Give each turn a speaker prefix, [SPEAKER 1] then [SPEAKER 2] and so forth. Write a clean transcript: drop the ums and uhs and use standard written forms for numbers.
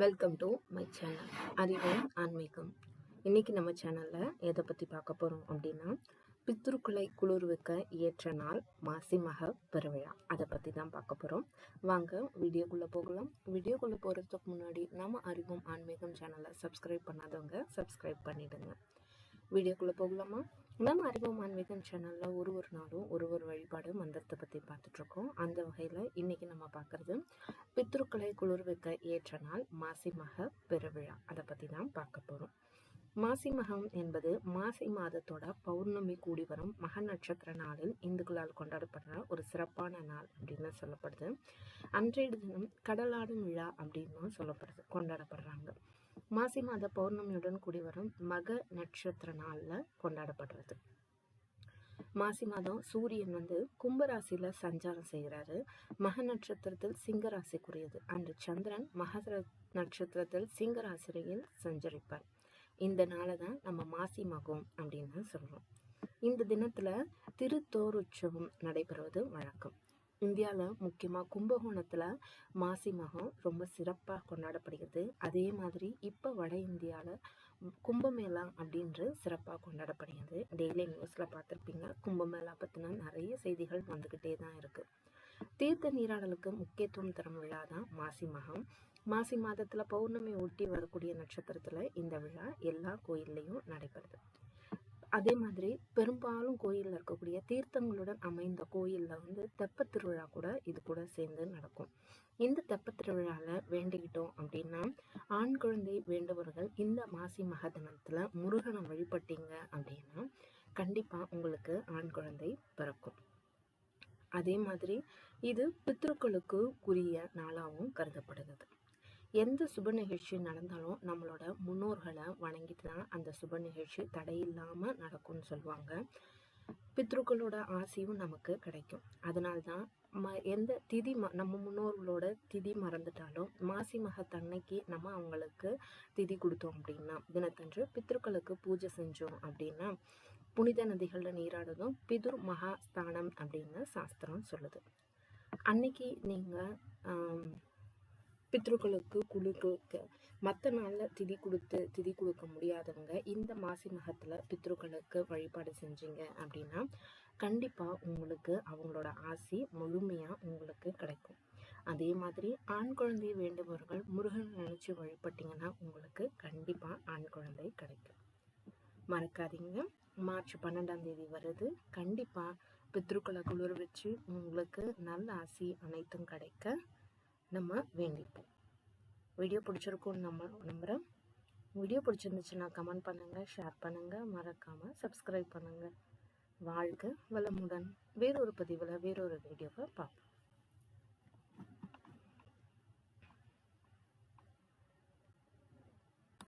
[SPEAKER 1] Welcome to my channel அறிவும் ஆன்மீகம். இன்னைக்கு நம்ம சேனலில் எதை பற்றி பார்க்க போகிறோம் அப்படின்னா, பித்ருக்களை குளிர்விக்க ஏற்ற நாள் மாசி மக பெருவிழா. அதை பற்றி தான் பார்க்க போகிறோம். வாங்க வீடியோக்குள்ளே போகலாம். வீடியோக்குள்ளே போகிறதுக்கு முன்னாடி நம்ம அறிவும் ஆன்மீகம் சேனலை சப்ஸ்கிரைப் பண்ணாதவங்க சப்ஸ்கிரைப் பண்ணிடுங்க. வீடியோக்குள்ளே போகலாமா? நம்ம அறிவும் ஆன்மீகம் சேனலில் ஒரு நாளும் ஒரு வழிபாடு மந்திரத்தை பற்றி பார்த்துட்ருக்கோம். அந்த வகையில் இன்றைக்கி நம்ம பார்க்குறது பித்ருக்களை குளிர்விக்க ஏற்ற நாள் மாசி மக பெருவிழா. அதை பற்றி தான் பார்க்க போகிறோம். மாசி மகம் என்பது மாசி மாதத்தோட பௌர்ணமி கூடி வரும் மக நட்சத்திர நாளில் இந்துக்களால் கொண்டாடப்படுற ஒரு சிறப்பான நாள் அப்படின்னு சொல்லப்படுது. அன்றைய தினம் கடலாடும் விழா அப்படின்னு கொண்டாடப்படுறாங்க. மாசி மாத பௌர்ணமியுடன் கூடி வரும் மக நட்சத்திர நாளில் கொண்டாடப்படுறது. மாசி மாதம் சூரியன் கும்பராசியில சஞ்சாரம் செய்கிறாரு. மக நட்சத்திரத்தில் சிங்கராசிக்குரியது. அன்று சந்திரன் மக நட்சத்திரத்தில் சிங்கராசியில் சஞ்சரிப்பார். இந்த நாளை தான் நம்ம மாசி மகம் அப்படின்னு சொல்றோம். இந்த தினத்துல திருத்தோருற்சவம் நடைபெறுவது வழக்கம். இந்தியாவில் முக்கியமாக கும்பகோணத்தில் மாசி மகம் ரொம்ப சிறப்பாக கொண்டாடப்படுகிறது. அதே மாதிரி இப்போ வட இந்தியாவில் கும்பமேளா அப்படின்று சிறப்பாக கொண்டாடப்படுகிறது. டெய்லி நியூஸில் பார்த்துருப்பீங்க. கும்பமேளா பற்றின நிறைய செய்திகள் வந்துக்கிட்டே தான் இருக்குது. தீர்த்த நீராடலுக்கு முக்கியத்துவம் தரும் விழா தான் மாசி மகம். மாசி மாதத்தில் பௌர்ணமி ஒட்டி வரக்கூடிய நட்சத்திரத்தில் இந்த விழா எல்லா கோயில்லையும் நடைபெறுது. அதே மாதிரி பெரும்பாலும் கோயிலில் இருக்கக்கூடிய தீர்த்தங்களுடன் அமைந்த கோயிலில் தெப்பத் திருவிழா கூட இது கூட சேர்ந்து நடக்கும். இந்த தெப்பத் திருவிழாவில் வேண்டிக்கிட்டோம் அப்படின்னா, ஆண் குழந்தை வேண்டுபவர்கள் இந்த மாசி மக தினத்தில் முருகனை வழிபட்டீங்க அப்படின்னா கண்டிப்பாக உங்களுக்கு ஆண் குழந்தை பிறக்கும். அதே மாதிரி இது பித்ருக்களுக்கு உரிய நாளாகவும் கருதப்படுகிறது. எந்த சுப நிகழ்ச்சி நடந்தாலும் நம்மளோட முன்னோர்களை வணங்கிட்டு தான் அந்த சுப நிகழ்ச்சி தடையில்லாமல் நடக்கும்னு சொல்லுவாங்க. பித்ருக்களோட ஆசையும் நமக்கு கிடைக்கும். அதனால்தான் எந்த திதி நம்ம முன்னோர்களோட திதி மறந்துட்டாலும் மாசி மகத்தன்னைக்கு நம்ம அவங்களுக்கு திதி கொடுத்தோம் அப்படின்னா, தினத்தன்று பித்ருக்களுக்கு பூஜை செஞ்சோம் அப்படின்னா புனித நதிகளில் நீராடுறதும் பிதுர் மகா ஸ்தானம் அப்படின்னு சாஸ்திரம் சொல்லுது. அன்னைக்கு நீங்கள் பித்ருக்களுக்கு குளிக்க மற்ற நாளில் திதி கொடுக்க முடியாதவங்க இந்த மாசி மகத்தில் பித்ருக்களுக்கு வழிபாடு செஞ்சீங்க அப்படின்னா கண்டிப்பாக உங்களுக்கு அவங்களோட ஆசி முழுமையாக உங்களுக்கு கிடைக்கும். அதே மாதிரி ஆண் குழந்தை வேண்டுபவர்கள் முருகன் நினைச்சு வழிபட்டீங்கன்னா உங்களுக்கு கண்டிப்பாக ஆண் குழந்தை கிடைக்கும். மறக்காதீங்க, மார்ச் 12 வருது. கண்டிப்பாக பித்ருக்களை குளிர் வச்சு உங்களுக்கு நல்ல ஆசி அனைத்தும் கிடைக்க நம்ம வேண்டிப்போம். வீடியோ பிடிச்சிருக்கும்னு நம்புகிறேன். வீடியோ பிடிச்சிருந்துச்சுன்னா கமெண்ட் பண்ணுங்கள், ஷேர் பண்ணுங்கள், மறக்காமல் சப்ஸ்கிரைப் பண்ணுங்கள். வாழ்க வளமுடன். வேறொரு பதிவில் வேறொரு வீடியோவை பார்ப்போம்.